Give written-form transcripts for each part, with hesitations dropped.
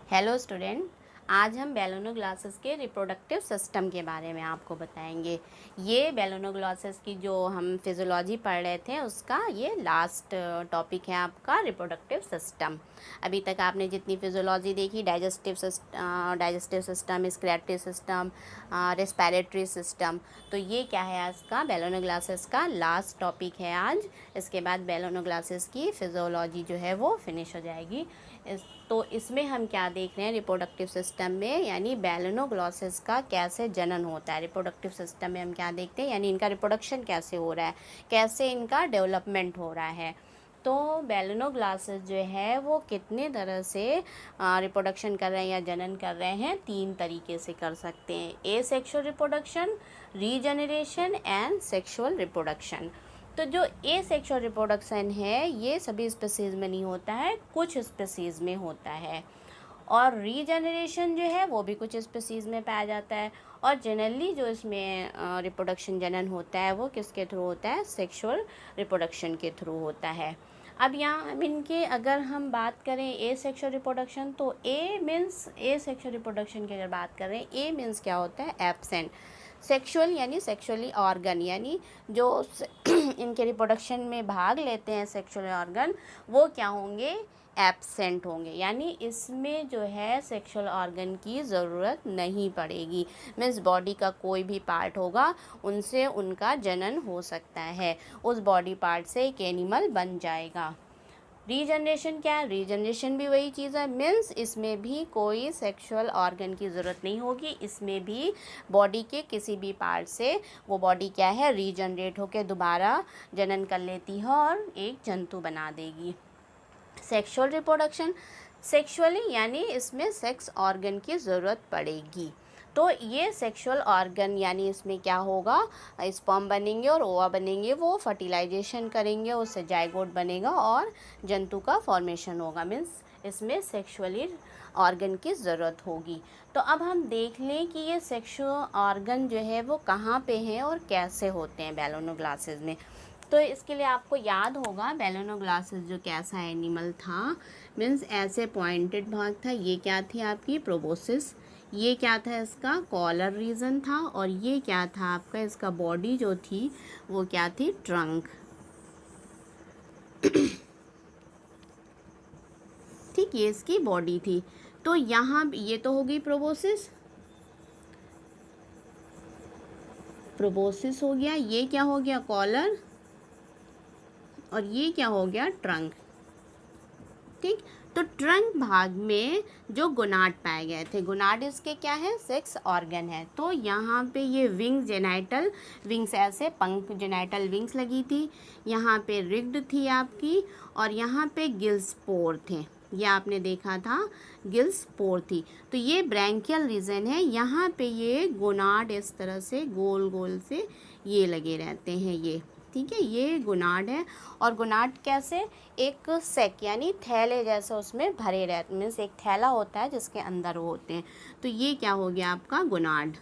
Hello student, आज हम बेलोनोग्लासेस के रिप्रोडक्टिव सिस्टम के बारे में आपको बताएंगे। ये बेलोनोग्लासेस की जो हम फिजियोलॉजी पढ़ रहे थे उसका ये लास्ट टॉपिक है आपका रिप्रोडक्टिव सिस्टम। अभी तक आपने जितनी फिजियोलॉजी देखी, digestive system, स्क्रेटिव system, respiratory system, तो ये क्या है आज का बेलोनोग्लासेस का लास्ट टॉपिक है आज। इसके बाद बेलोनोग्लासेस की फिजियोलॉजी जो है वो फिनिश हो जाएगी। तो इसमें हम क्या देख रहे हैं रिप्रोडक्टिव सिस्टम में, यानी बेलोनोग्लासेस का कैसे जनन होता है। रिप्रोडक्टिव सिस्टम में हम क्या देखते हैं, यानी इनका रिप्रोडक्शन कैसे हो रहा है, कैसे इनका डेवलपमेंट हो रहा है। तो बेलोनोग्लासेस जो है वो कितने तरह से रिप्रोडक्शन कर रहे हैं या जनन कर रहे हैं, 3 तरीके से कर सकते हैं। Asexual reproduction, regeneration and sexual reproduction. तो जो एसेक्सुअल रिप्रोडक्शन है ये सभी स्पीसीज़ में नहीं होता है, कुछ स्पीसीज़ में होता है। और रीजनरेशन जो है वो भी कुछ स्पीसीज़ में पाया जाता है। और जनरली जो इसमें रिप्रोडक्शन जनन होता है वो किसके थ्रू होता है, सेक्सुअल रिप्रोडक्शन के थ्रू होता है। अब यहाँ इनके अगर हम बात करें ए सेक्सुअल रिप्रोडक्शन, तो ए मीन्स ए सेक्सुअल रिप्रोडक्शन की अगर बात करें, ए मीन्स क्या होता है, एब्सेंट। सेक्सुअल यानी सेक्सुअली ऑर्गन, यानी जो इनके रिप्रोडक्शन में भाग लेते हैं सेक्सुअल ऑर्गन, वो क्या होंगे, एब्सेंट होंगे। यानी इसमें जो है सेक्सुअल ऑर्गन की ज़रूरत नहीं पड़ेगी। मीन्स बॉडी का कोई भी पार्ट होगा उनसे उनका जनन हो सकता है, उस बॉडी पार्ट से एक एनिमल बन जाएगा। रीजनरेशन क्या है, रीजनरेशन भी वही चीज़ है। मीन्स इसमें भी कोई सेक्सुअल ऑर्गन की ज़रूरत नहीं होगी, इसमें भी बॉडी के किसी भी पार्ट से वो बॉडी क्या है, रीजनरेट होकर दोबारा जनन कर लेती है और एक जंतु बना देगी। सेक्सुअल रिप्रोडक्शन, सेक्सुअली यानी इसमें सेक्स ऑर्गन की ज़रूरत पड़ेगी। तो ये सेक्सुअल ऑर्गन यानी इसमें क्या होगा, स्पर्म बनेंगे और ओवा बनेंगे, वो फर्टिलाइजेशन करेंगे, उससे जाइगोट बनेगा और जंतु का फॉर्मेशन होगा। मीन्स इसमें सेक्सुअली ऑर्गन की ज़रूरत होगी। तो अब हम देख लें कि ये सेक्सुअल ऑर्गन जो है वो कहाँ पे हैं और कैसे होते हैं बेलोनोग्लासेस में। तो इसके लिए आपको याद होगा बेलोनोग्लासेस जो कैसा एनिमल था, मीन्स ऐसे पॉइंटेड भाग था। ये क्या थी आपकी प्रोबोसिस, ये क्या था इसका कॉलर रीजन था, और ये क्या था आपका इसका बॉडी जो थी वो क्या थी, ट्रंक। ठीक, ये इसकी बॉडी थी। तो यहाँ ये तो हो गई प्रोबोसिस, प्रोबोसिस हो गया, ये क्या हो गया कॉलर, और ये क्या हो गया ट्रंक। ठीक, तो ट्रंक भाग में जो गोनाड पाए गए थे, गोनाड इसके क्या है, सेक्स ऑर्गन है। तो यहाँ पे ये विंग्स, जेनाइटल विंग्स, ऐसे पंख, जेनाइटल विंग्स लगी थी, यहाँ पे रिग्ड थी आपकी, और यहाँ पे गिल्स पोर थे, ये आपने देखा था गिल्स पोर थी। तो ये ब्रैंकियल रीजन है, यहाँ पे ये गोनाड इस तरह से गोल गोल से ये लगे रहते हैं ये। ठीक है, ये गोनाड है। और गोनाड कैसे, एक सेक यानी थैले जैसे उसमें भरे रहते, मीन्स एक थैला होता है जिसके अंदर वो होते हैं। तो ये क्या हो गया आपका गोनाड,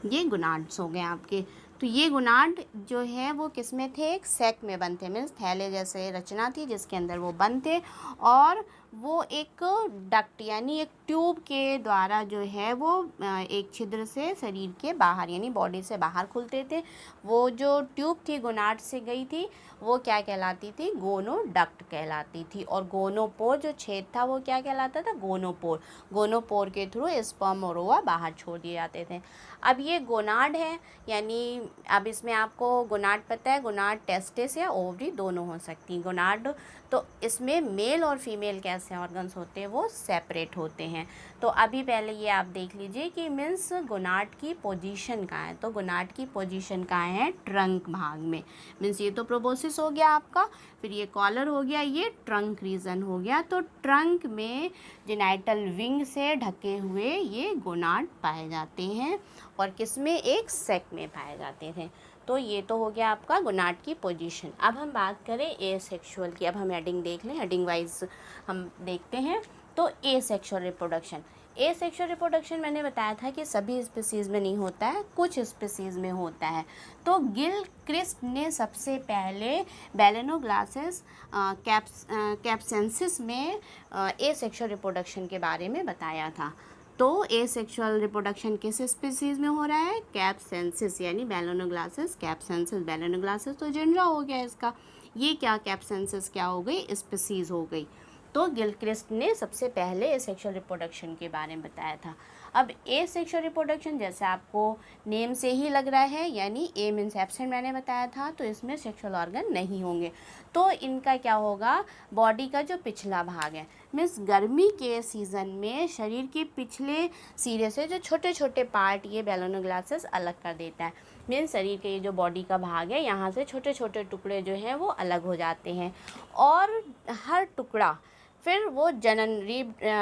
ये गोनाड्स हो गए आपके। तो ये गोनाड जो है वो किस में थे, एक सेक में बनते, मीन्स थैले जैसे रचना थी जिसके अंदर वो बनते, और वो एक डक्ट यानी एक ट्यूब के द्वारा जो है वो एक छिद्र से शरीर के बाहर यानी बॉडी से बाहर खुलते थे। वो जो ट्यूब थी गोनाड से गई थी वो क्या कहलाती थी, गोनोडक्ट कहलाती थी। और गोनोपोर जो छेद था वो क्या कहलाता था, गोनोपोर। गोनोपोर के थ्रू स्पर्म और ओवा बाहर छोड़ दिए जाते थे। अब ये गोनाड है, यानी अब इसमें आपको गोनाड पता है, गोनाड टेस्टिस या ओवरी दोनों हो सकती हैं गोनाड। तो इसमें मेल और फीमेल कैसे ऑर्गन्स होते हैं, वो सेपरेट होते हैं। तो अभी पहले ये आप देख लीजिए कि मीन्स गोनाड की पोजीशन कहाँ है। तो गोनाड की पोजीशन कहाँ है, ट्रंक भाग में। मीन्स ये तो प्रोबोसिस हो गया आपका, फिर ये कॉलर हो गया, ये ट्रंक रीजन हो गया। तो ट्रंक में जेनाइटल विंग से ढके हुए ये गोनाड पाए जाते हैं, और किसमें, एक सेक में पाए जाते थे। तो ये तो हो गया आपका गोनाड की पोजीशन। अब हम बात करें एसेक्सुअल की। अब हम हेडिंग देख लें, हेडिंग वाइज हम देखते हैं। तो एसेक्सुअल रिप्रोडक्शन, एसेक्सुअल रिप्रोडक्शन मैंने बताया था कि सभी स्पीसीज़ में नहीं होता है, कुछ स्पीसीज़ में होता है। तो गिलक्रिस्ट ने सबसे पहले बैलेनोग्लासेस कैप्सेंसिस में एसेक्सुअल रिप्रोडक्शन के बारे में बताया था। तो एसेक्सुअल रिप्रोडक्शन किस स्पीसीज़ में हो रहा है? कैप्सेंसिस, यानी बैलेनोग्लासेस कैप्सेंसिस। बैलेनोग्लासेस तो जेनरा हो गया इसका, ये क्या कैप्सेंसिस क्या हो गई? स्पीसीज़ हो गई। तो गिलक्रिस्ट ने सबसे पहले एसेक्सुअल रिप्रोडक्शन के बारे में बताया था। अब एसेक्सुअल रिप्रोडक्शन जैसे आपको नेम से ही लग रहा है, यानी ए मीन्स एब्सेंट मैंने बताया था, तो इसमें सेक्सुअल ऑर्गन नहीं होंगे। तो इनका क्या होगा? बॉडी का जो पिछला भाग है, मीन्स गर्मी के सीज़न में शरीर के पिछले सिरे से जो छोटे छोटे पार्ट ये बैलेनोग्लासेस अलग कर देता है। मीन्स शरीर के जो बॉडी का भाग है, यहाँ से छोटे छोटे टुकड़े जो हैं वो अलग हो जाते हैं, और हर टुकड़ा फिर वो जनन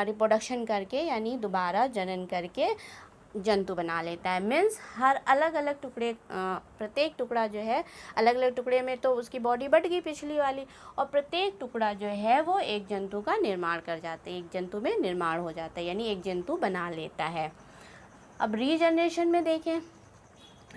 रिप्रोडक्शन करके, यानी दोबारा जनन करके जंतु बना लेता है। मीन्स हर अलग अलग टुकड़े, प्रत्येक टुकड़ा जो है, अलग अलग टुकड़े में तो उसकी बॉडी बढ़ गई पिछली वाली, और प्रत्येक टुकड़ा जो है वो एक जंतु का निर्माण कर जाते हैं, एक जंतु में निर्माण हो जाता है, यानी एक जंतु बना लेता है। अब रीजनरेशन में देखें,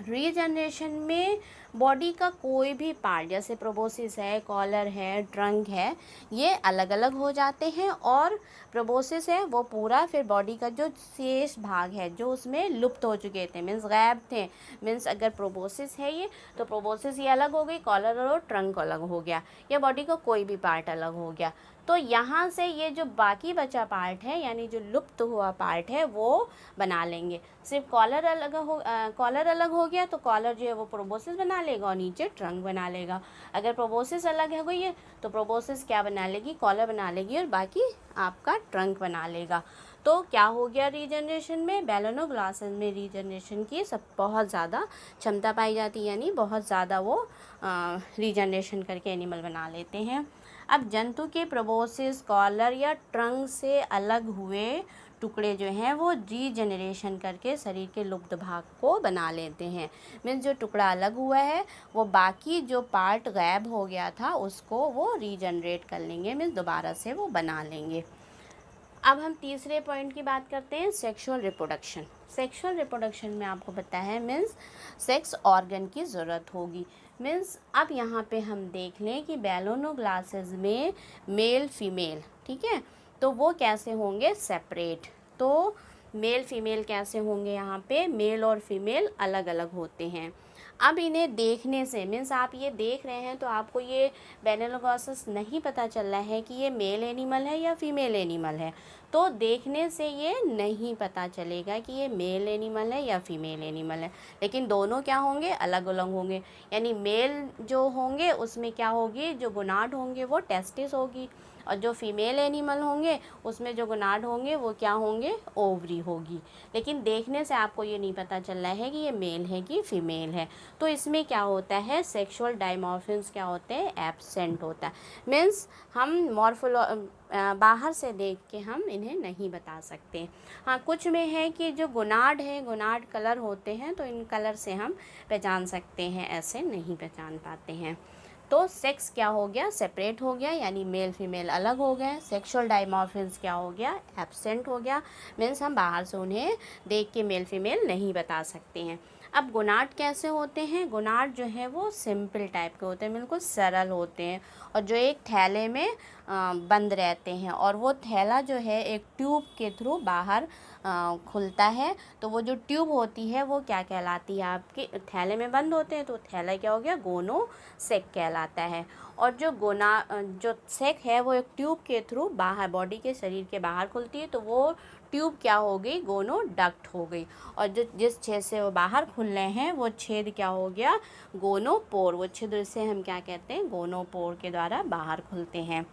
रीजनरेशन में बॉडी का कोई भी पार्ट, जैसे प्रोबोसिस है, कॉलर है, ट्रंक है, ये अलग अलग हो जाते हैं, और प्रोबोसिस है वो पूरा फिर बॉडी का जो शेष भाग है जो उसमें लुप्त हो चुके थे, मीन्स गायब थे, मीन्स अगर प्रोबोसिस है ये, तो प्रोबोसिस ये अलग हो गई, कॉलर और ट्रंक अलग हो गया, या बॉडी का कोई भी पार्ट अलग हो गया। तो यहाँ से ये जो बाकी बचा पार्ट है, यानी जो लुप्त हुआ पार्ट है, वो बना लेंगे। सिर्फ कॉलर अलग हो गया, तो कॉलर जो है वो प्रोबोसिस बना लेगा और नीचे ट्रंक बना लेगा। अगर प्रोबोसिस अलग हो गई है तो प्रोबोसिस क्या बना लेगी? कॉलर बना लेगी, और बाकी आपका ट्रंक बना लेगा। तो क्या हो गया रीजनरेशन में? बैलेनोग्लासेस में रीजनरेशन की बहुत ज़्यादा क्षमता पाई जाती है, यानी बहुत ज़्यादा वो रीजनरेशन करके एनिमल बना लेते हैं। अब जंतु के प्रोबोसिस, कॉलर या ट्रंक से अलग हुए टुकड़े जो हैं वो रीजनरेशन करके शरीर के लुप्त भाग को बना लेते हैं। मीन्स जो टुकड़ा अलग हुआ है वो बाकी जो पार्ट गायब हो गया था उसको वो रीजनरेट कर लेंगे, मीन्स दोबारा से वो बना लेंगे। अब हम तीसरे पॉइंट की बात करते हैं, सेक्सुअल रिप्रोडक्शन। सेक्सुअल रिप्रोडक्शन में आपको पता है मीन्स सेक्स ऑर्गन की ज़रूरत होगी। मीन्स अब यहाँ पे हम देख लें कि बैलेनोग्लासेस में मेल फीमेल, ठीक है, तो वो कैसे होंगे? सेपरेट। तो मेल फीमेल कैसे होंगे? यहाँ पे मेल और फीमेल अलग अलग होते हैं। अब इन्हें देखने से, मीन्स आप ये देख रहे हैं तो आपको ये बैलेनोग्लासेस नहीं पता चल रहा है कि ये मेल एनिमल है या फीमेल एनिमल है, तो देखने से ये नहीं पता चलेगा कि ये मेल एनिमल है या फीमेल एनिमल है, लेकिन दोनों क्या होंगे? अलग अलग होंगे। यानी मेल जो होंगे उसमें क्या होगी? जो गोनाड होंगे वो टेस्टिस होगी, और जो फीमेल एनिमल होंगे उसमें जो गोनाड होंगे वो क्या होंगे? ओवरी होगी। लेकिन देखने से आपको ये नहीं पता चल रहा है कि ये मेल है कि फीमेल है। तो इसमें क्या होता है? सेक्सुअल डायमॉर्फिज्म क्या होते हैं? एब्सेंट होता है। मीन्स हम बाहर से देख के हम इन्हें नहीं बता सकते। हाँ, कुछ में है कि जो गोनाड है, गोनाड कलर होते हैं, तो इन कलर से हम पहचान सकते हैं, ऐसे नहीं पहचान पाते हैं। तो सेक्स क्या हो गया? सेपरेट हो गया, यानी मेल फीमेल अलग हो गए। सेक्सुअल डायमॉर्फिज्म क्या हो गया? एब्सेंट हो गया। मीन्स हम बाहर से उन्हें देख के मेल फीमेल नहीं बता सकते हैं। अब गोनाड कैसे होते हैं? गोनाड जो है वो सिंपल टाइप के होते हैं, बिल्कुल सरल होते हैं, और जो एक थैले में बंद रहते हैं, और वो थैला जो है एक ट्यूब के थ्रू बाहर खुलता है। तो वो जो ट्यूब होती है वो क्या कहलाती है? आपके थैले में बंद होते हैं, तो थैला क्या हो गया? गोनो सेक कहलाता है। और जो सेक है वो एक ट्यूब के थ्रू बाहर, बॉडी के शरीर के बाहर खुलती है, तो वो ट्यूब क्या हो गई? गोनो डक्ट हो गई। और जो जिस छेद से वो बाहर खुल रहे हैं वो छेद क्या हो गया? गोनोपोर। वो छिद्र से हम क्या कहते हैं? गोनोपोर के द्वारा बाहर खुलते हैं।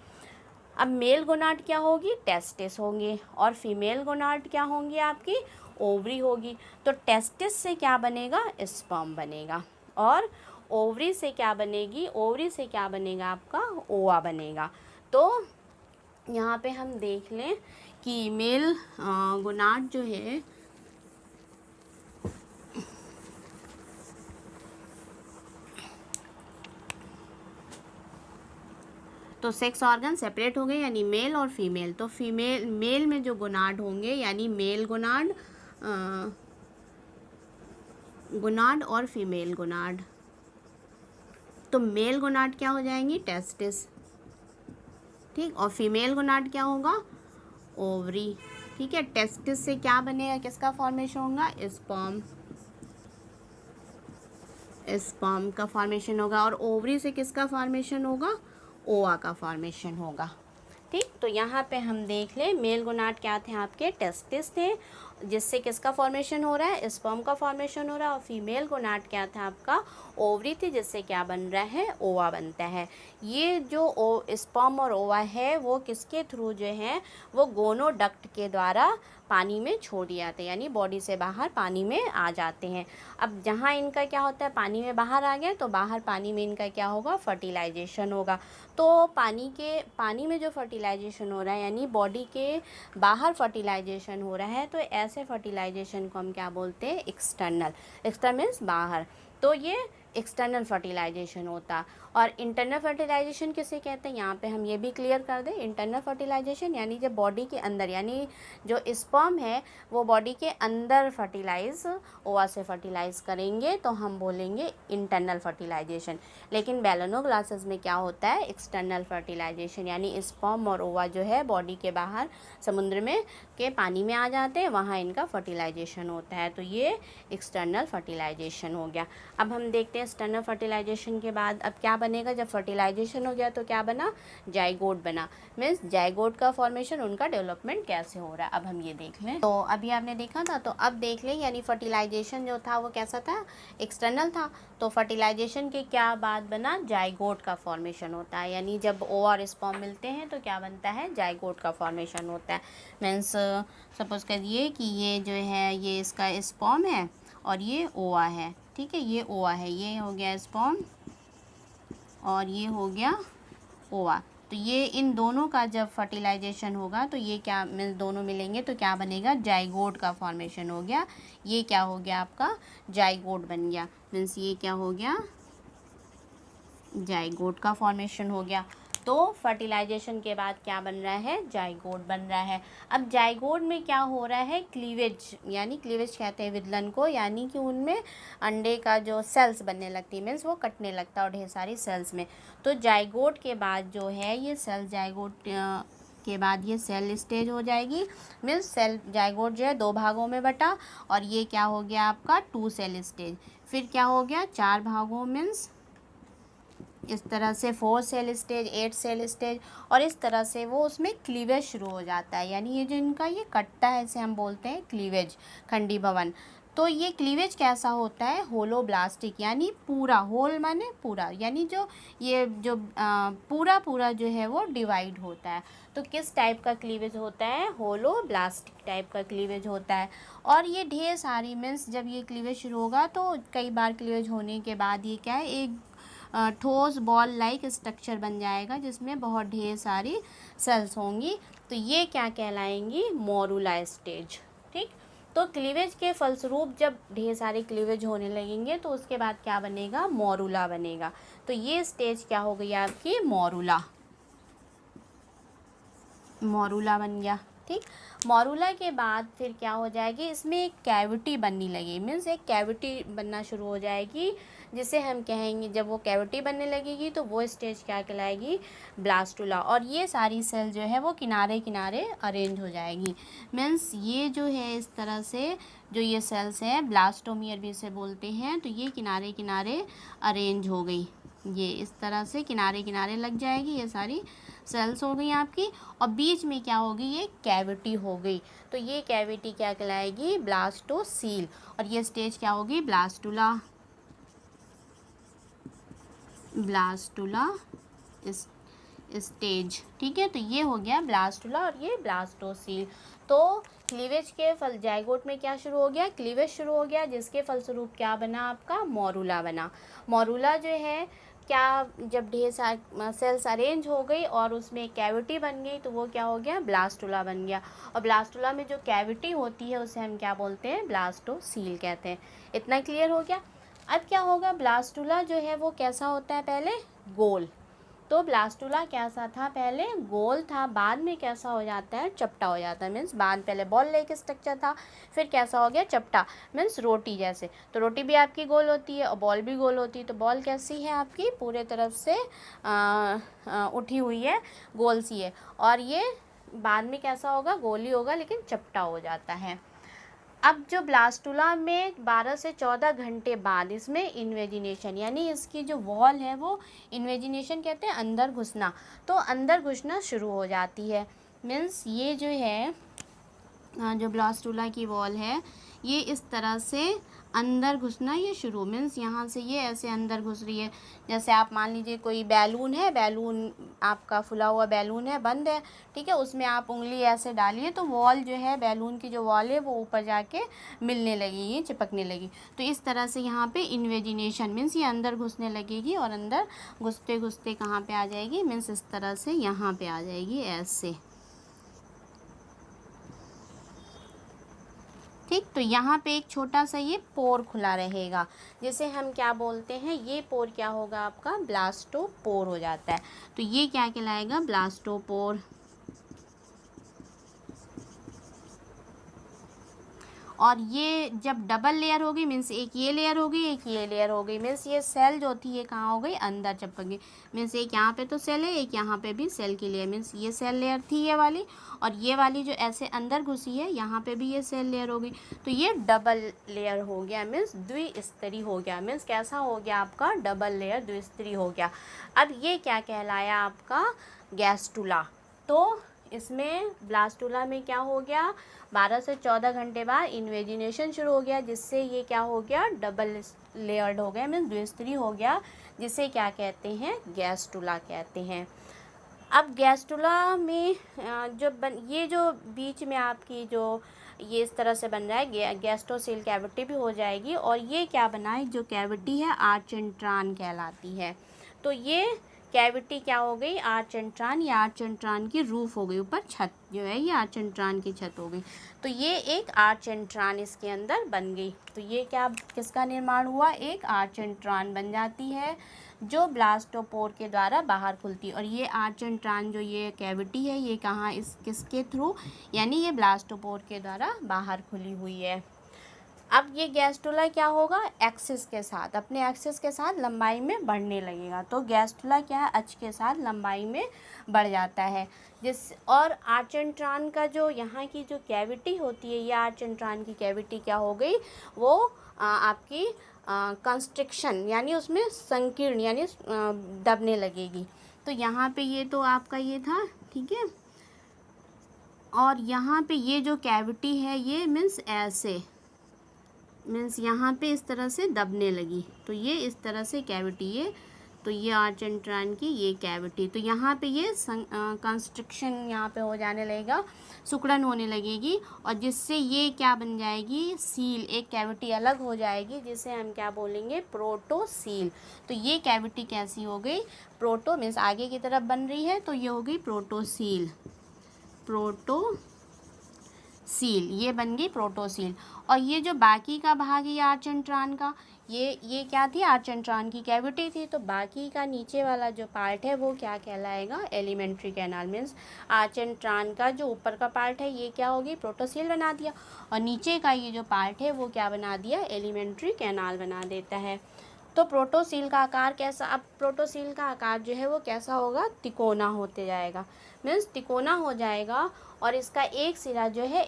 अब मेल गोनाड क्या होगी? टेस्टिस होंगे, और फीमेल गोनाड क्या होंगी? आपकी ओवरी होगी। तो टेस्टिस से क्या बनेगा? स्पर्म बनेगा, और ओवरी से क्या बनेगी? ओवरी से क्या बनेगा? आपका ओवा बनेगा। तो यहाँ पे हम देख लें कि मेल गोनाड जो है तो सेक्स ऑर्गन सेपरेट हो गए यानी मेल और फीमेल। तो मेल में जो गोनाड होंगे यानी मेल गोनाड, गोनाड और फीमेल गोनाड। तो मेल गोनाड क्या हो जाएंगी, टेस्टिस, ठीक, और फीमेल गोनाड क्या होगा, ओवरी, ठीक है। टेस्टिस से क्या बनेगा, किसका फॉर्मेशन होगा, स्पर्म का फॉर्मेशन होगा, और ओवरी से किसका फॉर्मेशन होगा, ओवा का फॉर्मेशन होगा, ठीक। तो यहाँ पे हम देख लें, मेल गोनाड क्या थे आपके, टेस्टिस थे, जिससे किसका फॉर्मेशन हो रहा है, स्पर्म का फॉर्मेशन हो रहा है। और फीमेल गोनाड क्या था आपका, ओवरी थी, जिससे क्या बन रहा है, ओवा बनता है। ये जो स्पर्म और ओवा है वो किसके थ्रू जो है, वो गोनोडक्ट के द्वारा पानी में छोड़ दिए जाते हैं, यानी बॉडी से बाहर पानी में आ जाते हैं। अब जहाँ इनका क्या होता है, पानी में बाहर आ गए तो बाहर पानी में इनका क्या होगा, फर्टिलाइजेशन होगा। तो पानी में जो फर्टिलाइजेशन हो रहा है यानी बॉडी के बाहर फर्टिलाइजेशन हो रहा है, तो ऐसे फर्टिलाइजेशन को हम क्या बोलते हैं, एक्सटर्नल मीन्स बाहर। तो ये एक्सटर्नल फर्टिलाइजेशन होता। और इंटरनल फर्टिलाइजेशन किसे कहते हैं, यहाँ पे हम ये भी क्लियर कर दें। इंटरनल फर्टिलाइजेशन यानी जब बॉडी के अंदर, यानी जो स्पर्म है वो बॉडी के अंदर ओवा से फर्टिलाइज करेंगे तो हम बोलेंगे इंटरनल फर्टिलाइजेशन। लेकिन बेलोनोग्लासेस में क्या होता है, एक्सटर्नल फर्टिलाइजेशन, यानी स्पर्म और ओवा जो है बॉडी के बाहर समुद्र में के पानी में आ जाते हैं, वहाँ इनका फर्टिलाइजेशन होता है। तो ये एक्सटर्नल फर्टिलाइजेशन हो गया। अब हम देखते हैं एक्सटर्नल फर्टिलाइजेशन के बाद अब क्या बनेगा, जब फर्टिलाइजेशन हो गया तो क्या बना, जाइगोट बना। मीन्स जाइगोट का फॉर्मेशन, उनका डेवलपमेंट कैसे हो रहा है, अब हम ये देख लें। तो अभी आपने देखा था, तो अब देख लें, यानी फर्टिलाइजेशन जो था वो कैसा था, एक्सटर्नल था। तो फर्टिलाइजेशन के क्या बाद बना, जाइगोट का फॉर्मेशन होता है, यानी जब ओवा और स्पर्म मिलते हैं तो क्या बनता है, जाइगोट का फॉर्मेशन होता है। मीन्स सपोज करिए कि ये जो है ये इसका स्पर्म है और ये ओवा है, ठीक है, ये ओवा है, ये हो गया स्पर्म और ये हो गया ओवा। तो ये इन दोनों का जब फर्टिलाइजेशन होगा तो ये क्या, मीन्स दोनों मिलेंगे तो क्या बनेगा, जाइगोट का फॉर्मेशन हो गया। ये क्या हो गया आपका, जाइगोट बन गया। मीन्स ये क्या हो गया, जाइगोट का फॉर्मेशन हो गया। तो फर्टिलाइजेशन के बाद क्या बन रहा है, जाइगोट बन रहा है। अब जाइगोट में क्या हो रहा है, क्लीवेज, यानी क्लीवेज कहते हैं विदलन को, यानी कि उनमें अंडे का जो सेल्स बनने लगती है, मीन्स वो कटने लगता है और ढेर सारी सेल्स में। तो जाइगोट के बाद जो है ये सेल, जाइगोट के बाद ये सेल स्टेज हो जाएगी। मीन्स सेल जाइगोट जो है 2 भागों में बटा, और ये क्या हो गया आपका 2 सेल स्टेज। फिर क्या हो गया 4 भागों, मीन्स इस तरह से 4 सेल स्टेज, 8 सेल स्टेज, और इस तरह से वो उसमें क्लीवेज शुरू हो जाता है। यानी ये जो इनका ये कटता है, इसे हम बोलते हैं क्लीवेज, खंडी भवन। तो ये क्लीवेज कैसा होता है, होलोब्लास्टिक, यानी पूरा, होल माने पूरा, यानी जो ये जो पूरा जो है वो डिवाइड होता है। तो किस टाइप का क्लीवेज होता है, होलोब्लास्टिक टाइप का क्लीवेज होता है। और ये ढेर सारी, मीन्स जब ये क्लीवेज शुरू होगा तो कई बार क्लीवेज होने के बाद ये क्या है, एक ठोस बॉल लाइक स्ट्रक्चर बन जाएगा जिसमें बहुत ढेर सारी सेल्स होंगी। तो ये क्या कहलाएंगी, मोरुला स्टेज, ठीक। तो क्लीवेज के फलस्वरूप जब ढेर सारे क्लीवेज होने लगेंगे तो उसके बाद क्या बनेगा, मोरुला बनेगा। तो ये स्टेज क्या हो गई आपकी, मोरुला बन गया, ठीक। मोरुला के बाद फिर क्या हो जाएगी, इसमें एक कैविटी बनने लगी, मीन्स एक कैविटी बनना शुरू हो जाएगी, जिसे हम कहेंगे, जब वो कैविटी बनने लगेगी तो वो स्टेज क्या कहलाएगी, ब्लास्टुला। और ये सारी सेल जो है वो किनारे किनारे अरेंज हो जाएगी। मीन्स ये जो है इस तरह से जो ये सेल्स हैं, ब्लास्टोमियर भी इसे बोलते हैं, तो ये किनारे किनारे अरेंज हो गई, ये इस तरह से किनारे किनारे लग जाएगी, ये सारी सेल्स हो गई आपकी। और बीच में क्या होगी, ये कैविटी हो गई। तो ये कैविटी क्या कहलाएगी, ब्लास्टोसील। और ये स्टेज क्या होगी, ब्लास्टुला स्टेज, ठीक है। तो ये हो गया ब्लास्टुला और ये ब्लास्टोसील। तो क्लीवेज के फल, जाइगोट में क्या शुरू हो गया, क्लीवेज शुरू हो गया, जिसके फलस्वरूप क्या बना आपका, मोरुला बना। मोरुला जो है क्या, जब ढेर सारी सेल्स अरेंज हो गई और उसमें कैविटी बन गई तो वो क्या हो गया, ब्लास्टुला बन गया। और ब्लास्टुला में जो कैविटी होती है उसे हम क्या बोलते हैं, ब्लास्टोसील कहते हैं। इतना क्लियर हो गया। अब क्या होगा, ब्लास्टुला जो है वो कैसा होता है, पहले गोल, तो ब्लास्टुला कैसा था, पहले गोल था, बाद में कैसा हो जाता है, चपटा हो जाता है। मीन्स बाद पहले बॉल लाइक स्ट्रक्चर था, फिर कैसा हो गया, चपटा, मीन्स रोटी जैसे। तो रोटी भी आपकी गोल होती है और बॉल भी गोल होती है। तो बॉल कैसी है आपकी, पूरे तरफ से उठी हुई है, गोल सी है, और ये बाद में कैसा होगा, गोल ही होगा लेकिन चपटा हो जाता है। अब जो ब्लास्टुला में 12 से 14 घंटे बाद इसमें इन्वेजिनेशन, यानी इसकी जो वॉल है वो इन्वेजिनेशन कहते हैं अंदर घुसना, तो अंदर घुसना शुरू हो जाती है। मीन्स ये जो है जो ब्लास्टुला की वॉल है ये इस तरह से अंदर घुसना ये शुरू, मीन्स यहाँ से ये ऐसे अंदर घुस रही है। जैसे आप मान लीजिए कोई बैलून है, बैलून आपका फुला हुआ बैलून है, बंद है, ठीक है, उसमें आप उंगली ऐसे डालिए तो वॉल जो है, बैलून की जो वॉल है वो ऊपर जाके मिलने लगेगी, चिपकने लगी। तो इस तरह से यहाँ पे इन्वेजिनेशन मीन्स ये अंदर घुसने लगेगी और अंदर घुसते घुसते कहाँ पे आ जाएगी, मीन्स इस तरह से यहाँ पे आ जाएगी ऐसे। ठीक, तो यहाँ पे एक छोटा सा ये पोर खुला रहेगा, जिसे हम क्या बोलते हैं, ये पोर क्या होगा आपका, ब्लास्टोपोर हो जाता है। तो ये क्या कहलाएगा, ब्लास्टोपोर। और ये जब डबल लेयर होगी, मीन्स एक ये लेयर होगी, एक ये लेयर हो गई, मीन्स ये सेल जो थी ये कहाँ हो गई, अंदर चिपक गई। मीन्स एक यहाँ पे तो सेल है, एक यहाँ पे भी सेल की लेयर, मीन्स ये सेल लेयर थी ये वाली, और ये वाली जो ऐसे अंदर घुसी है यहाँ पे भी ये सेल लेयर हो गई। तो ये डबल लेयर हो गया, मीन्स द्विस्तरीय हो गया। मीन्स कैसा हो गया आपका, डबल लेयर, द्विस्तरीय हो गया। अब ये क्या कहलाया आपका, गैस्टुला। तो इसमें ब्लास्टुला में क्या हो गया, 12 से 14 घंटे बाद इन्वेजिनेशन शुरू हो गया, जिससे ये क्या हो गया, डबल लेयर्ड हो गया, मीन्स द्विस्तरीय हो गया, जिसे क्या कहते हैं, गैस्टुला कहते हैं। अब गैस्टुला में ये जो बीच में आपकी जो ये इस तरह से बन रहा है, गैस्ट्रोसेल कैविटी भी हो जाएगी, और ये क्या बना है, जो कैविटी है आर्चेंट्रान कहलाती है। तो ये कैविटी क्या हो गई, आर्चेंट्रान, या आर्चेंट्रान की रूफ हो गई, ऊपर छत जो है ये आर्चेंट्रान की छत हो गई। तो ये एक आर्चेंट्रान इसके अंदर बन गई। तो ये क्या, किसका निर्माण हुआ, एक आर्चेंट्रान बन जाती है जो ब्लास्टोपोर के द्वारा बाहर खुलती है। और ये आर्चेंट्रान जो ये कैविटी है ये कहाँ, इस किसके थ्रू, यानी ये ब्लास्टोपोर के द्वारा बाहर खुली हुई है। अब ये गैस्टुला क्या होगा, एक्सिस के साथ, अपने एक्सिस के साथ लंबाई में बढ़ने लगेगा। तो गैस्टुला क्या है, अक्ष के साथ लंबाई में बढ़ जाता है। और आर्चेंट्रान का जो यहाँ की जो कैविटी होती है, ये आर्चेंट्रान की कैविटी क्या हो गई, वो आपकी कंस्ट्रिक्शन, यानी उसमें संकीर्ण, यानी दबने लगेगी। तो यहाँ पे ये तो आपका ये था, ठीक है, और यहाँ पे ये जो कैविटी है ये मीन्स ऐसे, मीन्स यहाँ पे इस तरह से दबने लगी। तो ये इस तरह से कैविटी, ये तो ये आर्चेंट्रान की ये कैविटी, तो यहाँ पे ये कंस्ट्रक्शन यहाँ पे हो जाने लगेगा, सिकुड़न होने लगेगी, और जिससे ये क्या बन जाएगी, सील, एक कैविटी अलग हो जाएगी, जिसे हम क्या बोलेंगे, प्रोटोसील। तो ये कैविटी कैसी हो गई, प्रोटो मीन्स आगे की तरफ बन रही है, तो ये हो गई प्रोटोसील, प्रोटोसील, ये बन गई प्रोटोसील। और ये जो बाकी का भाग है आर्चेंट्रान का, ये क्या थी, आर्चेंट्रान की कैविटी थी, तो बाकी का नीचे वाला जो पार्ट है वो क्या कहलाएगा, एलिमेंट्री कैनाल। मीन्स आर्चेंट्रान का जो ऊपर का पार्ट है ये क्या होगी, प्रोटोसील बना दिया, और नीचे का ये जो पार्ट है वो क्या बना दिया, एलिमेंट्री कैनाल बना देता है। तो प्रोटोसील का आकार कैसा, अब प्रोटोसील का आकार जो है वो कैसा होगा, तिकोना होते जाएगा, मीन्स तिकोना हो जाएगा। और इसका एक सिरा जो है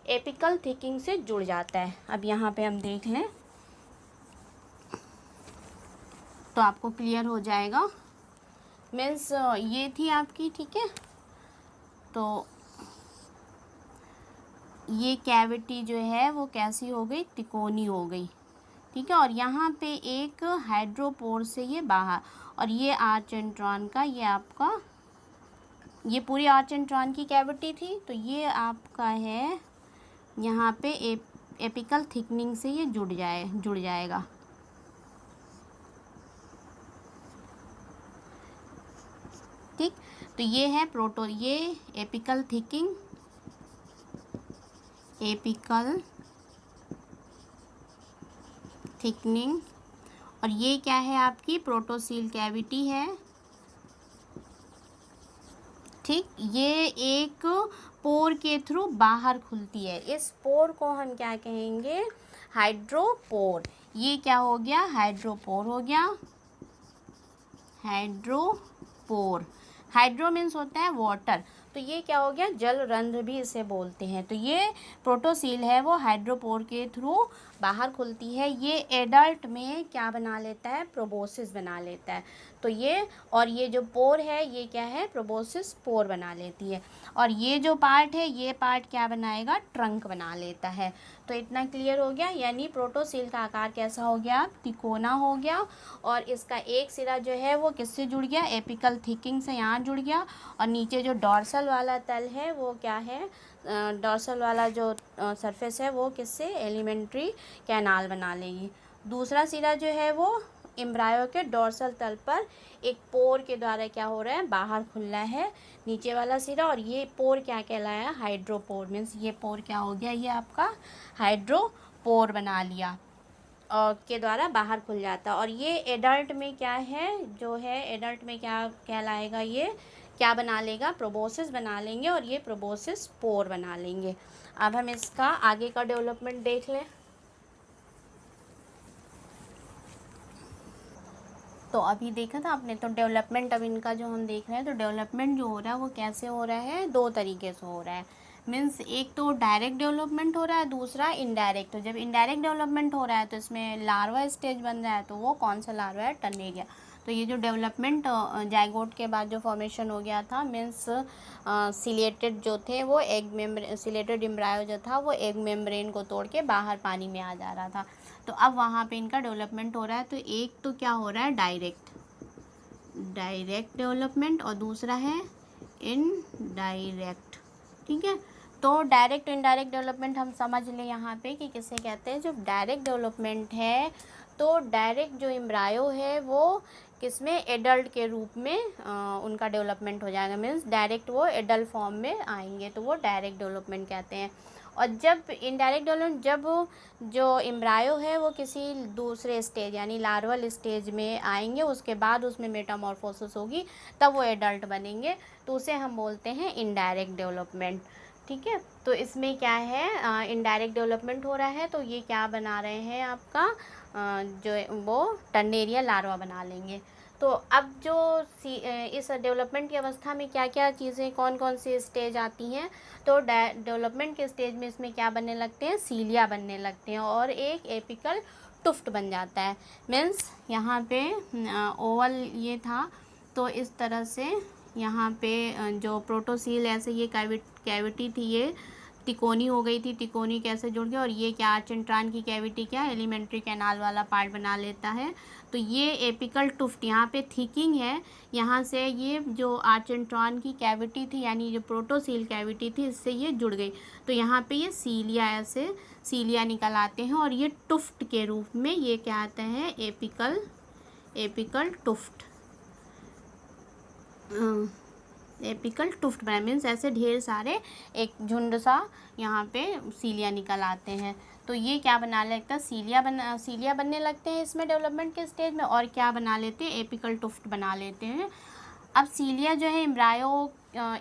एपिकल थिकिंग से जुड़ जाता है। अब यहाँ पे हम देख लें तो आपको क्लियर हो जाएगा। मीन्स ये थी आपकी, ठीक है, तो ये कैविटी जो है वो कैसी हो गई, तिकोनी हो गई, ठीक है। और यहाँ पे एक हाइड्रोपोर से ये बाहर, और ये आर्चेंट्रान का, ये आपका, ये पूरी आर्चेंट्रान की कैविटी थी, तो ये आपका है यहाँ पे एपिकल थिकनिंग से ये जुड़ जाएगा। ठीक, तो ये है ये एपिकल थिकनिंग, और ये क्या है, आपकी प्रोटोसील कैविटी है। ठीक, ये एक पोर के थ्रू बाहर खुलती है। इस पोर को हम क्या कहेंगे, हाइड्रोपोर। ये क्या हो गया, हाइड्रोपोर हो गया, हाइड्रोपोर। हाइड्रो मीन्स होता है वाटर, तो ये क्या हो गया, जल रंध्र भी इसे बोलते हैं। तो ये प्रोटोसील है वो हाइड्रोपोर के थ्रू बाहर खुलती है। ये एडल्ट में क्या बना लेता है, प्रोबोसिस बना लेता है। तो ये, और ये जो पोर है ये क्या है, प्रोबोसिस पोर बना लेती है। और ये जो पार्ट है, ये पार्ट क्या बनाएगा, ट्रंक बना लेता है। तो इतना क्लियर हो गया। यानी प्रोटोसील का आकार कैसा हो गया, तिकोना हो गया। और इसका एक सिरा जो है वो किससे जुड़ गया, एपिकल थिकिंग से यहाँ जुड़ गया। और नीचे जो डॉर्सल वाला तल है वो क्या है, डॉर्सल वाला जो सरफेस है वो किससे, एलिमेंट्री कैनाल बना लेगी। दूसरा सिरा जो है वो एम्ब्रायो के डॉर्सल तल पर एक पोर के द्वारा क्या हो रहा है, बाहर खुल रहा है नीचे वाला सिरा। और ये पोर क्या कहलाया, हाइड्रोपोर। मीन्स ये पोर क्या हो गया, ये आपका हाइड्रोपोर बना लिया और के द्वारा बाहर खुल जाता। और ये एडल्ट में क्या है, जो है एडल्ट में क्या कहलाएगा, ये क्या बना लेगा, प्रोबोसिस बना लेंगे। और ये प्रोबोसिस पोर बना लेंगे। अब हम इसका आगे का डेवलपमेंट देख लें। तो अभी देखा था आपने, तो डेवलपमेंट अब इनका जो हम देख रहे हैं, तो डेवलपमेंट जो हो रहा है वो कैसे हो रहा है, दो तरीके से हो रहा है। मीन्स एक तो डायरेक्ट डेवलपमेंट हो रहा है, दूसरा इनडायरेक्ट। तो जब इनडायरेक्ट डेवलपमेंट हो रहा है तो इसमें लार्वा स्टेज बन रहा है। तो वो कौन सा लार्वा है, टर्नेरिया। तो ये जो डेवलपमेंट जाइगोट के बाद जो फॉर्मेशन हो गया था, मीन्स सिलेटेड जो थे वो एग मेम्ब्रेन, सिलेटेड एम्ब्रायो जो था वो एग मेम्ब्रेन को तोड़ के बाहर पानी में आ जा रहा था। तो अब वहाँ पे इनका डेवलपमेंट हो रहा है। तो एक तो क्या हो रहा है, डायरेक्ट डेवलपमेंट, और दूसरा है इनडायरेक्ट। ठीक है, तो डायरेक्ट इनडायरेक्ट डेवलपमेंट हम समझ लें यहाँ पे कि किसे कहते हैं। जब डायरेक्ट डेवलपमेंट है तो डायरेक्ट जो एम्ब्रायो है वो किसमें, एडल्ट के रूप में उनका डेवलपमेंट हो जाएगा। मीन्स डायरेक्ट वो एडल्ट फॉर्म में आएंगे, तो वो डायरेक्ट डेवलपमेंट कहते हैं। और जब इनडायरेक्ट डेवलपमेंट, जब जो एम्ब्रायो है वो किसी दूसरे स्टेज यानी लार्वल स्टेज में आएंगे, उसके बाद उसमें मेटामॉर्फोसिस होगी, तब वो एडल्ट बनेंगे, तो उसे हम बोलते हैं इनडायरेक्ट डेवलपमेंट। ठीक है, तो इसमें क्या है, इनडायरेक्ट डेवलपमेंट हो रहा है। तो ये क्या बना रहे हैं, आपका जो वो टर्नेरिया लार्वा बना लेंगे। तो अब जो इस डेवलपमेंट की अवस्था में क्या क्या चीज़ें, कौन कौन सी स्टेज आती हैं, तो डेवलपमेंट के स्टेज में इसमें क्या बनने लगते हैं, सीलिया बनने लगते हैं और एक एपिकल टुफ्ट बन जाता है। मीन्स यहाँ पे ओवल ये था, तो इस तरह से यहाँ पे जो प्रोटोसील ऐसे ये कैविटी थी, ये तिकोनी हो गई थी। तिकोनी कैसे जुड़ गया, और ये क्या, आर्चेंट्रान की कैविटी क्या, एलिमेंट्री कैनाल वाला पार्ट बना लेता है। तो ये एपिकल टुफ्ट, यहाँ पे थिकिंग है, यहाँ से ये जो आर्चेंट्रान की कैविटी थी यानी जो प्रोटोसील कैविटी थी, इससे ये जुड़ गई। तो यहाँ पे ये सीलिया, ऐसे सीलिया निकल आते हैं और ये टुफ्ट के रूप में ये क्या आते हैं, एपिकल टुफ्ट। एपिकल टुफ्ट बना, मीन्स ऐसे ढेर सारे एक झुंड सा यहाँ पे सीलिया निकल आते हैं। तो ये क्या बना लगता है, सीलिया बनने लगते हैं इसमें डेवलपमेंट के स्टेज में। और क्या बना लेते हैं, एपिकल टुफ्ट बना लेते हैं। अब सीलिया जो है एम्ब्रायो,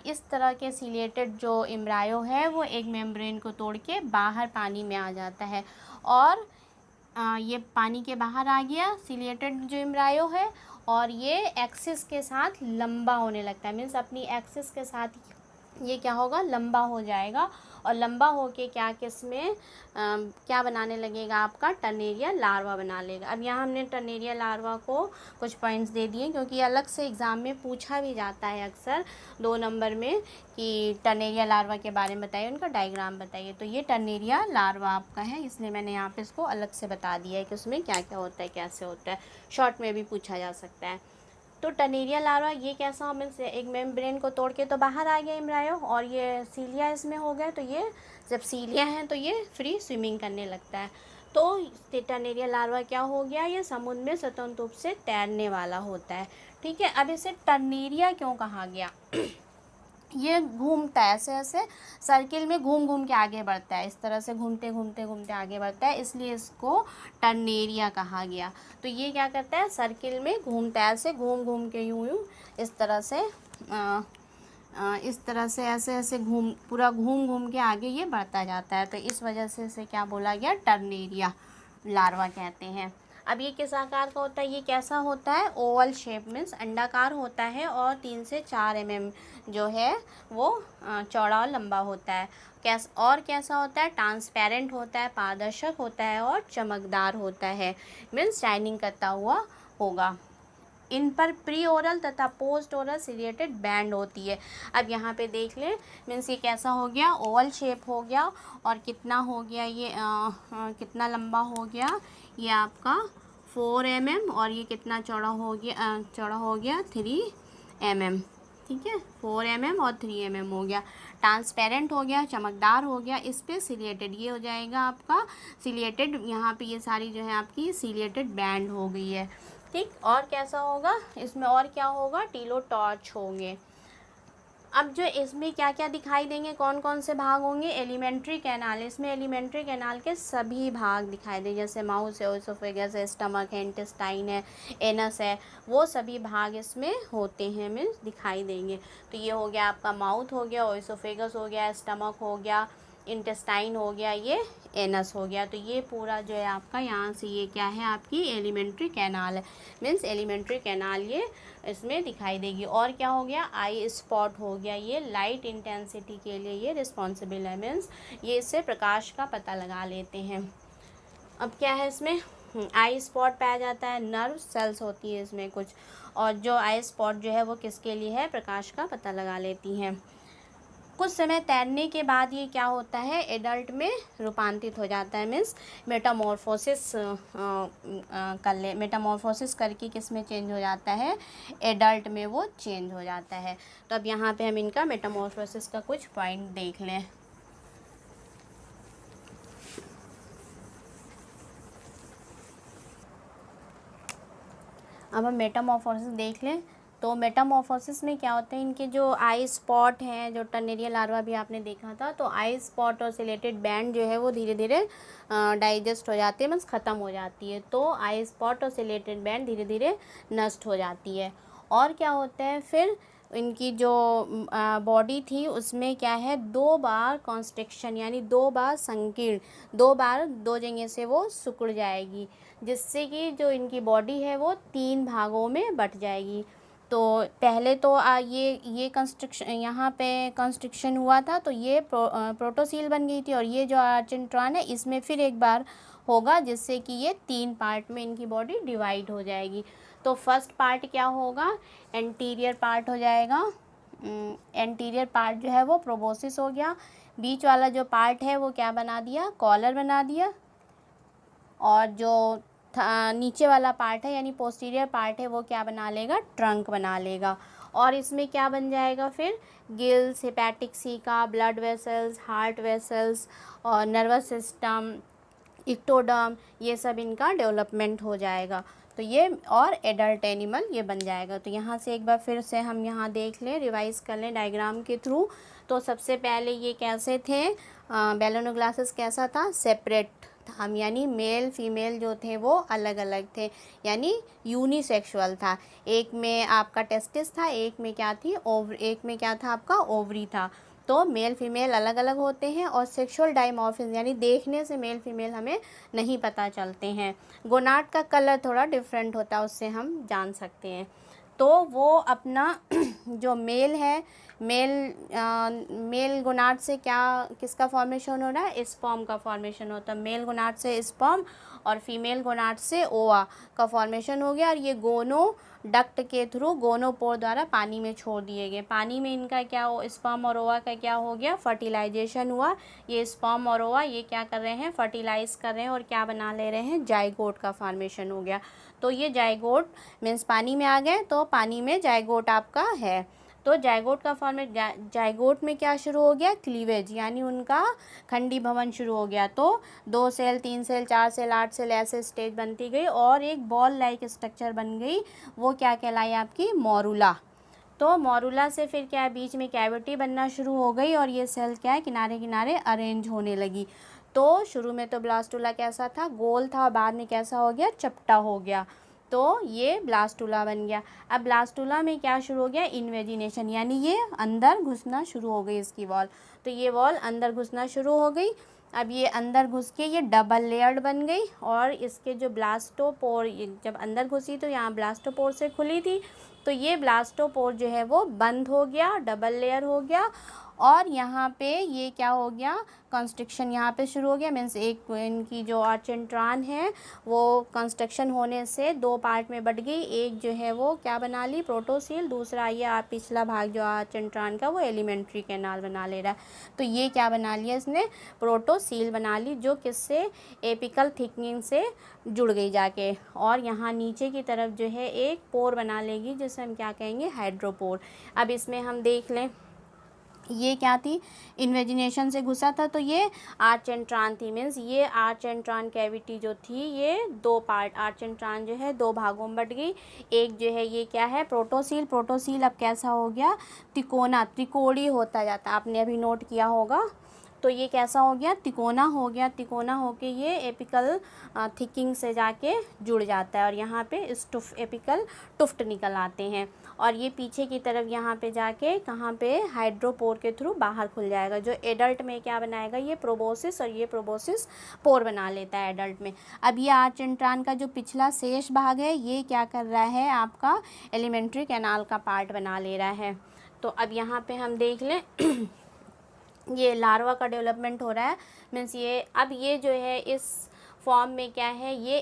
इस तरह के सीलिएटेड जो एम्ब्रायो है वो एक मेम्ब्रेन को तोड़ के बाहर पानी में आ जाता है। और ये पानी के बाहर आ गया सीलिएटेड जो एम्ब्रायो है, और ये एक्सिस के साथ लंबा होने लगता है। मीन्स अपनी एक्सिस के साथ ये क्या होगा, लंबा हो जाएगा। और लंबा होके क्या किसमें क्या बनाने लगेगा, आपका टर्नेरिया लार्वा बना लेगा। अब यहाँ हमने टर्नेरिया लार्वा को कुछ पॉइंट्स दे दिए, क्योंकि अलग से एग्ज़ाम में पूछा भी जाता है अक्सर 2 नंबर में कि टर्नेरिया लार्वा के बारे में बताइए, उनका डायग्राम बताइए। तो ये टर्नेरिया लार्वा आपका है, इसलिए मैंने यहाँ पे इसको अलग से बता दिया है कि उसमें क्या क्या होता है, कैसे होता है। शॉर्ट में भी पूछा जा सकता है। तो टर्नेरिया लार्वा ये कैसा, मीन्स एक मेम्ब्रेन को तोड़ के तो बाहर आ गया एम्ब्रायो, और ये सीलिया इसमें हो गया। तो ये जब सीलिया है तो ये फ्री स्विमिंग करने लगता है। तो टर्नेरिया लार्वा क्या हो गया, ये समुद्र में स्वतंत्र रूप से तैरने वाला होता है। ठीक है, अब इसे टर्नेरिया क्यों कहा गया ये घूमता है, ऐसे ऐसे सर्किल में घूम घूम के आगे बढ़ता है, इस तरह से घूमते घूमते घूमते आगे बढ़ता है, इसलिए इसको टर्नेरिया कहा गया। तो ये क्या करता है, सर्किल में घूमता है, ऐसे घूम घूम के यूं यूं इस तरह से इस तरह से ऐसे ऐसे पूरा घूम घूम के आगे ये बढ़ता जाता है। तो इस वजह से इसे क्या बोला गया, टर्नेरिया लार्वा कहते हैं। अब ये किस आकार का होता है, ये कैसा होता है, ओवल शेप मीन्स अंडाकार होता है और 3 से 4 mm जो है वो चौड़ा और लंबा होता है। कैसा होता है, ट्रांसपेरेंट होता है, पारदर्शक होता है और चमकदार होता है, मीन्स शाइनिंग करता हुआ होगा। इन पर प्री ओरल तथा पोस्ट ओरल सिलिएटेड बैंड होती है। अब यहाँ पे देख लें, मीन्स ये कैसा हो गया, ओवल शेप हो गया और कितना हो गया ये कितना लंबा हो गया, ये आपका 4 mm और ये कितना चौड़ा हो गया 3 mm। ठीक है, 4 mm और 3 mm हो गया। ट्रांसपेरेंट हो गया, चमकदार हो गया, इस पे सिलिएटेड ये हो जाएगा आपका सिलिएटेड, यहाँ पे ये सारी जो है आपकी सिलिएटेड बैंड हो गई है। ठीक, और कैसा होगा इसमें, और क्या होगा, टीलो टॉर्च होंगे। अब जो इसमें क्या क्या दिखाई देंगे, कौन कौन से भाग होंगे, एलिमेंट्री कैनाल, इसमें एलिमेंट्री कैनाल के सभी भाग दिखाई देंगे, जैसे माउस है, ओएसोफेगस है, स्टमक है, इंटेस्टाइन है, एनस है, वो सभी भाग इसमें होते हैं, मीन्स दिखाई देंगे। तो ये हो गया आपका माउथ हो गया, ओएसोफेगस हो गया, स्टमक हो गया, इंटेस्टाइन हो गया, ये एनस हो गया। तो ये पूरा जो है आपका यहाँ से ये क्या है, आपकी एलिमेंट्री कैनाल है, मीन्स एलिमेंट्री कैनाल ये इसमें दिखाई देगी। और क्या हो गया, आई स्पॉट हो गया, ये लाइट इंटेंसिटी के लिए ये रिस्पॉन्सिबल है, मीन्स ये इससे प्रकाश का पता लगा लेते हैं। अब क्या है इसमें, आई स्पॉट पाया जाता है, नर्व सेल्स होती है इसमें कुछ, और जो आई स्पॉट जो है वो किसके लिए है, प्रकाश का पता लगा लेती हैं। कुछ समय तैरने के बाद ये क्या होता है, एडल्ट में रूपांतरित हो जाता है, मीन्स मेटामॉर्फोसिस मेटामॉर्फोसिस करके किस में चेंज हो जाता है, एडल्ट में वो चेंज हो जाता है। तो अब यहाँ पे हम इनका मेटामॉर्फोसिस का कुछ पॉइंट देख लें। अब हम मेटामॉर्फोसिस देख लें। तो मेटामॉर्फोसिस में क्या होता है, इनके जो आई स्पॉट हैं, जो टर्नेरिया लार्वा भी आपने देखा था, तो आई स्पॉट और सिलेटेड बैंड जो है वो धीरे धीरे डाइजेस्ट हो जाते हैं, मीन्स ख़त्म हो जाती है। तो आई स्पॉट और सिलेटेड बैंड धीरे धीरे नष्ट हो जाती है। और क्या होता है फिर, इनकी जो बॉडी थी उसमें क्या है, 2 बार कॉन्स्ट्रिक्शन, यानी 2 बार संकीर्ण, 2 बार 2 जगह से वो सिकुड़ जाएगी, जिससे कि जो इनकी बॉडी है वो 3 भागों में बट जाएगी। तो पहले तो ये कंस्ट्रक्शन, यहाँ पे कंस्ट्रक्शन हुआ था, तो ये प्रोटोसील बन गई थी, और ये जो आर्चिंट्रॉन है इसमें फिर एक बार होगा, जिससे कि ये 3 पार्ट में इनकी बॉडी डिवाइड हो जाएगी। तो फर्स्ट पार्ट क्या होगा, एंटीरियर पार्ट हो जाएगा, एंटीरियर पार्ट जो है वो प्रोबोसिस हो गया, बीच वाला जो पार्ट है वो क्या बना दिया, कॉलर बना दिया, और जो नीचे वाला पार्ट है यानी पोस्टीरियर पार्ट है वो क्या बना लेगा, ट्रंक बना लेगा। और इसमें क्या बन जाएगा फिर, gills, hepatic caeca, blood vessels, heart vessels और नर्वस सिस्टम, इक्टोडर्म, ये सब इनका डेवलपमेंट हो जाएगा। तो ये और एडल्ट एनिमल ये बन जाएगा। तो यहाँ से एक बार फिर से हम यहाँ देख लें, रिवाइज कर लें डायग्राम के थ्रू। तो सबसे पहले ये कैसे थे, बेलोनोग्लासेस कैसा था, सेपरेट था, यानी मेल फीमेल जो थे वो अलग अलग थे, यानी यूनिसेक्सुअल था। एक में आपका टेस्टिस था, एक में क्या थी, एक में क्या था आपका, ओवरी था। तो मेल फीमेल अलग अलग होते हैं। और सेक्सुअल डाइमॉर्फिज्म, यानी देखने से मेल फीमेल हमें नहीं पता चलते हैं। गोनाड का कलर थोड़ा डिफरेंट होता है, उससे हम जान सकते हैं। तो वो अपना जो मेल है, मेल गोनाड से किसका फॉर्मेशन हो रहा है, स्पर्म का फॉर्मेशन होता है। मेल गोनाड से स्पर्म और फीमेल गोनाड से ओवा का फॉर्मेशन हो गया, और ये गोनो डक्ट के थ्रू गोनोपोर द्वारा पानी में छोड़ दिए गए। पानी में इनका क्या हो, स्पर्म और ओवा का क्या हो गया, फर्टिलाइजेशन हुआ। ये स्पर्म और ओवा ये क्या कर रहे हैं, फर्टिलाइज कर रहे हैं और क्या बना ले रहे हैं, जाइगोट का फॉर्मेशन हो गया। तो ये जाइगोट मीन्स पानी में आ गए, तो पानी में जाइगोट आपका है। तो जाइगोट का फॉर्मेट, जाइगोट में क्या शुरू हो गया, क्लीवेज, यानी उनका खंडी भवन शुरू हो गया। तो 2 सेल, 3 सेल, 4 सेल, 8 सेल ऐसे स्टेज बनती गई और एक बॉल लाइक स्ट्रक्चर बन गई, वो क्या कहलाई आपकी, मोरुला। तो मोरुला से फिर क्या है, बीच में कैविटी बनना शुरू हो गई और ये सेल क्या है, किनारे किनारे अरेंज होने लगी। तो शुरू में तो ब्लास्टुला कैसा था, गोल था, बाद में कैसा हो गया, चपटा हो गया। तो ये ब्लास्टुला बन गया। अब ब्लास्टुला में क्या शुरू हो गया, इन्वेजिनेशन, यानी ये अंदर घुसना शुरू हो गई इसकी वॉल। तो ये वॉल अंदर घुसना शुरू हो गई। अब ये अंदर घुस के ये डबल लेयर्ड बन गई और इसके जो ब्लास्टोपोर, जब अंदर घुसी तो यहाँ ब्लास्टोपोर से खुली थी, तो ये ब्लास्टोपोर जो है वो बंद हो गया, डबल लेयर हो गया। और यहाँ पे ये क्या हो गया, कंस्ट्रक्शन यहाँ पे शुरू हो गया। मीन्स एक इनकी जो आर्चेंट्रान है वो कंस्ट्रक्शन होने से दो पार्ट में बट गई। एक जो है वो क्या बना ली, प्रोटोसील, दूसरा ये पिछला भाग जो आर्चेंट्रान का वो एलिमेंट्री कैनाल बना ले रहा है। तो ये क्या बना लिया इसने, प्रोटोसील बना ली, जो किससे, एपिकल थिकनिंग से जुड़ गई जाके। और यहाँ नीचे की तरफ जो है एक पोर बना लेगी जिसे हम क्या कहेंगे, हाइड्रोपोर। अब इसमें हम देख लें, ये क्या थी, इन्वेजिनेशन से घुसा था तो ये आर्चेंट्रान थी। मीन्स ये आर्चेंट्रान कैविटी जो थी ये दो पार्ट, आर्चेंट्रान जो है दो भागों में बट गई। एक जो है ये क्या है, प्रोटोसील। प्रोटोसील अब कैसा हो गया, तिकोना, त्रिकोणीय होता जाता, आपने अभी नोट किया होगा। तो ये कैसा हो गया, तिकोना हो गया। तिकोना होके ये एपिकल थिकिंग से जाके जुड़ जाता है और यहाँ पे एपिकल टुफ्ट निकल आते हैं। और ये पीछे की तरफ यहाँ पे जाके कहाँ पे, हाइड्रोपोर के थ्रू बाहर खुल जाएगा, जो एडल्ट में क्या बनाएगा, ये प्रोबोसिस, और ये प्रोबोसिस पोर बना लेता है एडल्ट में। अब ये आर्चेंट्रान का जो पिछला शेष भाग है ये क्या कर रहा है, आपका एलिमेंट्री कैनाल का पार्ट बना ले रहा है। तो अब यहाँ पे हम देख लें ये लार्वा का डेवलपमेंट हो रहा है। मीन्स ये अब ये जो है इस फॉर्म में क्या है, ये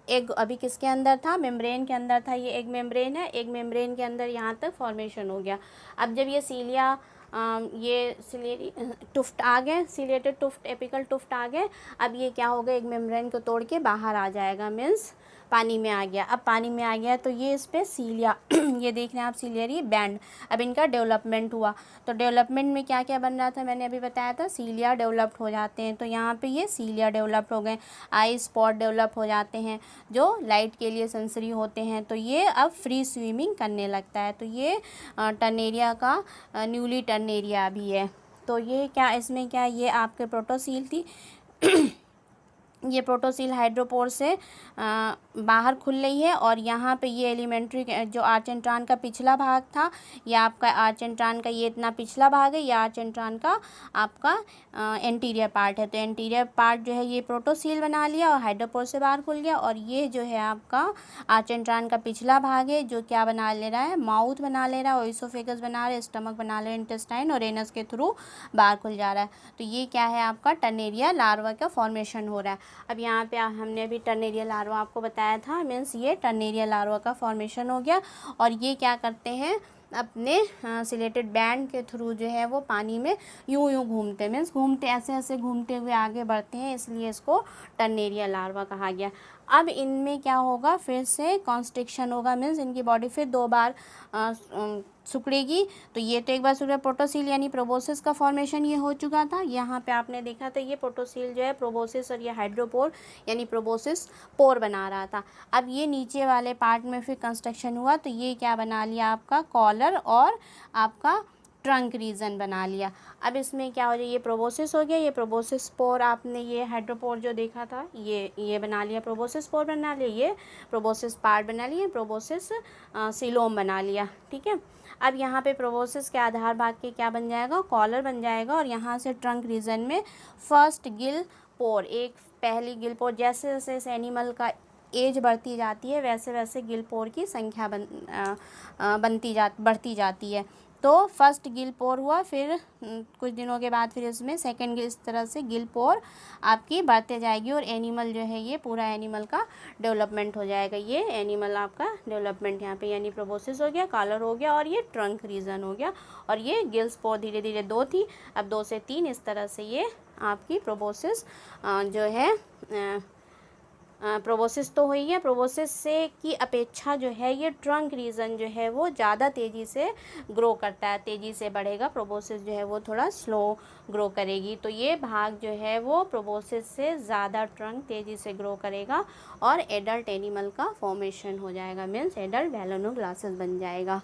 एग अभी किसके अंदर था, मेम्ब्रेन के अंदर था। ये एग मेम्ब्रेन है, एग मेम्ब्रेन के अंदर यहाँ तक फॉर्मेशन हो गया। अब जब ये सीलिया ये सिलेरी टुफ्ट आ गए, सिलेटेड टुफ्ट, एपिकल टुफ्ट आ गए। अब ये क्या होगा, एक मेम्ब्रेन को तोड़ के बाहर आ जाएगा, मीन्स पानी में आ गया। अब पानी में आ गया तो ये इस पर सीलिया ये देख रहे हैं आप, सीलियरी बैंड, अब इनका डेवलपमेंट हुआ। तो डेवलपमेंट में क्या क्या बन रहा था, मैंने अभी बताया था, सीलिया डेवलप्ड हो जाते हैं। तो यहाँ पे ये सीलिया डेवलप्ड हो गए। आई स्पॉट डेवलप हो जाते हैं जो लाइट के लिए सेंसरी होते हैं। तो ये अब फ्री स्विमिंग करने लगता है। तो ये टर्नेरिया का न्यूली टर्नेरिया भी है। तो ये क्या, इसमें क्या, ये आपके प्रोटोसील थी ये प्रोटोसील हाइड्रोपोर से बाहर खुल रही है। और यहाँ पे ये एलिमेंट्री जो आर्चेंट्रान का पिछला भाग था, ये आपका आर्चेंट्रान का ये इतना पिछला भाग है, ये आर्चेंट्रान का आपका एंटीरियर पार्ट है। तो एंटीरियर पार्ट जो है ये प्रोटोसील बना लिया और हाइड्रोपोर से बाहर खुल गया। और ये जो है आपका आर्चेंट्रान का पिछला भाग है जो क्या बना ले रहा है, माउथ बना ले रहा है, ओइसोफेगस बना रहा है, स्टमक बना ले रहा है, इंटेस्टाइन और एनस के थ्रू बाहर खुल जा रहा है। तो ये क्या है, आपका टर्नेरिया लार्वा का फॉर्मेशन हो रहा है। अब यहाँ पे हमने अभी टर्नेरिया लार्वा आपको बताया था, मीन्स ये टर्नेरिया लार्वा का फॉर्मेशन हो गया। और ये क्या करते हैं, अपने सिलेटेड बैंड के थ्रू जो है वो पानी में यूं यूं घूमते, मीन्स घूमते, ऐसे ऐसे घूमते हुए आगे बढ़ते हैं, इसलिए इसको टर्नेरिया लार्वा कहा गया। अब इनमें क्या होगा, फिर से कॉन्स्ट्रिक्शन होगा, मीन्स इनकी बॉडी फिर दो बार सिकुड़ेगी। तो ये तो एक बार सिकुड़ा, प्रोटोसील यानी प्रोबोसिस का फॉर्मेशन ये हो चुका था। यहाँ पे आपने देखा था ये प्रोटोसील जो है प्रोबोसिस और ये हाइड्रोपोर यानी प्रोबोसिस पोर बना रहा था। अब ये नीचे वाले पार्ट में फिर कंस्ट्रक्शन हुआ तो ये क्या बना लिया, आपका कॉलर और आपका ट्रंक रीजन बना लिया। अब इसमें क्या हो जाए, ये प्रोबोसिस हो गया, ये प्रोबोसिस पोर, आपने ये हाइड्रोपोर जो देखा था ये बना लिया, प्रोबोसिस पोर बना लिया, ये प्रोबोसिस पार्ट बना लिया, प्रोबोसिस सिलोम बना लिया। ठीक है, अब यहाँ पे प्रोबोसिस के आधार भाग के क्या बन जाएगा, कॉलर बन जाएगा। और यहाँ से ट्रंक रीजन में फर्स्ट गिल पोर, एक पहली गिल पोर, जैसे जैसे इस एनिमल का एज बढ़ती जाती है वैसे वैसे गिल पोर की संख्या बढ़ती जाती है। तो फर्स्ट गिल पोर हुआ, फिर कुछ दिनों के बाद फिर इसमें सेकंड गिल, इस तरह से गिल पोर आपकी बढ़ते जाएगी और एनिमल जो है ये पूरा एनिमल का डेवलपमेंट हो जाएगा। ये एनिमल आपका डेवलपमेंट यहाँ पे यानी प्रोबोसिस हो गया, कॉलर हो गया और ये ट्रंक रीजन हो गया। और ये गिल्स पोर धीरे धीरे दो थी, अब 2 से 3, इस तरह से ये आपकी प्रोबोसिस जो है प्रोबोसिस तो हुई है। प्रोबोसिस से की अपेक्षा जो है ये ट्रंक रीजन जो है वो ज़्यादा तेज़ी से ग्रो करता है, तेज़ी से बढ़ेगा। प्रोबोसिस जो है वो थोड़ा स्लो ग्रो करेगी। तो ये भाग जो है वो प्रोबोसिस से ज़्यादा ट्रंक तेज़ी से ग्रो करेगा और एडल्ट एनिमल का फॉर्मेशन हो जाएगा, मीन्स एडल्ट बैलोनोग्लासेस बन जाएगा।